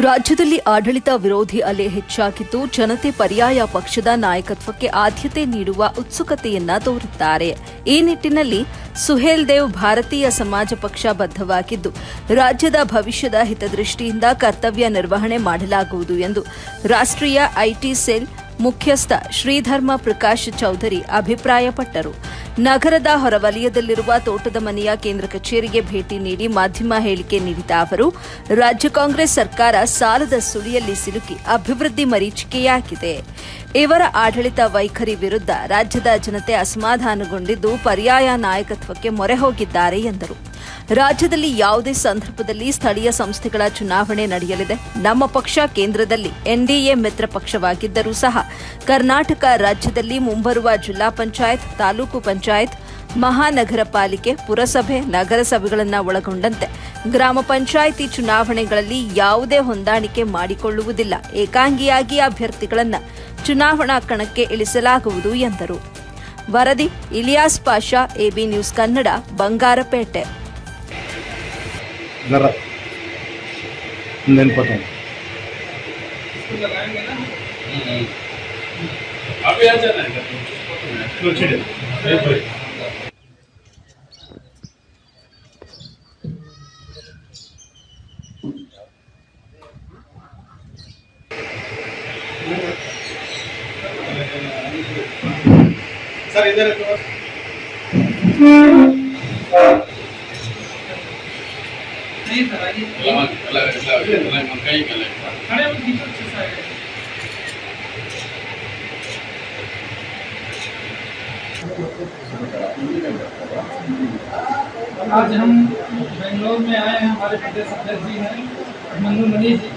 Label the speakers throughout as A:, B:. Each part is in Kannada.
A: ರಾಜ್ಯದಲ್ಲಿ ಆಡಳಿತ ವಿರೋಧಿ ಅಲೆ ಹೆಚ್ಚಾಗಿದ್ದು ಜನತೆ ಪರ್ಯಾಯ ಪಕ್ಷದ ನಾಯಕತ್ವಕ್ಕೆ ಆದ್ಯತೆ ನೀಡುವ ಉತ್ಸುಕತೆಯನ್ನ ತೋರುತ್ತಾರೆ. ಈ ನಿಟ್ಟಿನಲ್ಲಿ ಸುಹೇಲ್ ದೇವ್ ಭಾರತೀಯ ಸಮಾಜ ಪಕ್ಷ ಬದ್ಧವಾಗಿದ್ದು ರಾಜ್ಯದ ಭವಿಷ್ಯದ ಹಿತದೃಷ್ಟಿಯಿಂದ ಕರ್ತವ್ಯ ನಿರ್ವಹಣೆ ಮಾಡಲಾಗುವುದು ಎಂದು ರಾಷ್ಟ್ರೀಯ ಐಟಿ ಸೆಲ್ ಮುಖ್ಯಸ್ಥ ಶ್ರೀಧರ್ಮ ಪ್ರಕಾಶ್ ಚೌಧರಿ ಅಭಿಪ್ರಾಯಪಟ್ಟರು. ನಗರದ ಹೊರವಲಯದಲ್ಲಿರುವ ತೋಟದ ಮನೆಯ ಕೇಂದ್ರ ಕಚೇರಿಗೆ ಭೇಟಿ ನೀಡಿ ಮಾಧ್ಯಮ ಹೇಳಿಕೆ ನೀಡಿದ ಅವರು, ರಾಜ್ಯ ಕಾಂಗ್ರೆಸ್ ಸರ್ಕಾರ ಸಾಲದ ಸುಳಿಯಲ್ಲಿ ಸಿಲುಕಿ ಅಭಿವೃದ್ಧಿ ಮರೀಚಿಕೆಯಾಗಿದೆ. ಇವರ ಆಡಳಿತ ವೈಖರಿ ವಿರುದ್ಧ ರಾಜ್ಯದ ಜನತೆ ಅಸಮಾಧಾನಗೊಂಡಿದ್ದು ಪರ್ಯಾಯ ನಾಯಕತ್ವಕ್ಕೆ ಮೊರೆ ಹೋಗಿದ್ದಾರೆ ಎಂದರು. ರಾಜ್ಯದಲ್ಲಿ ಯಾವುದೇ ಸಂದರ್ಭದಲ್ಲಿ ಸ್ಥಳೀಯ ಸಂಸ್ಥೆಗಳ ಚುನಾವಣೆ ನಡೆಯಲಿದೆ. ನಮ್ಮ ಪಕ್ಷ ಕೇಂದ್ರದಲ್ಲಿ ಎನ್ಡಿಎ ಮಿತ್ರ ಪಕ್ಷವಾಗಿದ್ದರೂ ಸಹ ಕರ್ನಾಟಕ ರಾಜ್ಯದಲ್ಲಿ ಮುಂಬರುವ ಜಿಲ್ಲಾ ಪಂಚಾಯತ್, ತಾಲೂಕು ಪಂಚಾಯತ್, ಮಹಾನಗರ ಪಾಲಿಕೆ, ಪುರಸಭೆ, ನಗರಸಭೆಗಳನ್ನು ಒಳಗೊಂಡಂತೆ ಗ್ರಾಮ ಪಂಚಾಯಿತಿ ಚುನಾವಣೆಗಳಲ್ಲಿ ಯಾವುದೇ ಹೊಂದಾಣಿಕೆ ಮಾಡಿಕೊಳ್ಳುವುದಿಲ್ಲ. ಏಕಾಂಗಿಯಾಗಿ ಅಭ್ಯರ್ಥಿಗಳನ್ನು ಚುನಾವಣಾ ಕಣಕ್ಕೆ ಇಳಿಸಲಾಗುವುದು ಎಂದರು. ವರದಿ Ilyas Pasha, AB news Kannada, Bangarapete.
B: Sir इधर
C: आज हम बेंगलोर में आए हैं। हमारे प्रदेश अध्यक्ष जी हैं मन्नू मनी जी।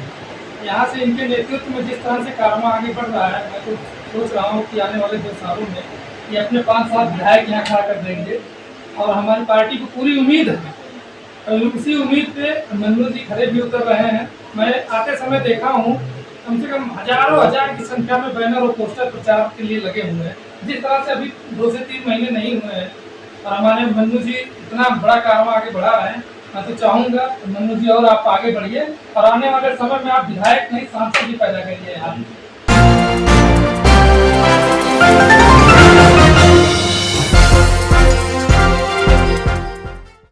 C: यहाँ से इनके नेतृत्व में जिस तरह से काम आगे बढ़ रहा है, मैं तो सोच रहा हूँ कि आने वाले 2 सालों में ये अपने 5-7 विधायक यहाँ खड़ा कर देंगे और हमारी पार्टी को पूरी उम्मीद है। और उसी उम्मीद पे मन्नू जी खड़े भी उतर रहे हैं। मैं आते समय देखा हूँ कम से कम हजारों हजार की संख्या में बैनर और पोस्टर प्रचार के लिए लगे हुए हैं। जिस तरह से अभी 2 से 3 महीने नहीं हुए हैं और हमारे मन्नू जी इतना बड़ा काम आगे बढ़ा रहे हैं, मैं तो चाहूँगा मन्नू जी और आप आगे बढ़िए और आने वाले समय में आप विधायक नहीं सांसद भी पैदा करिए यहाँ।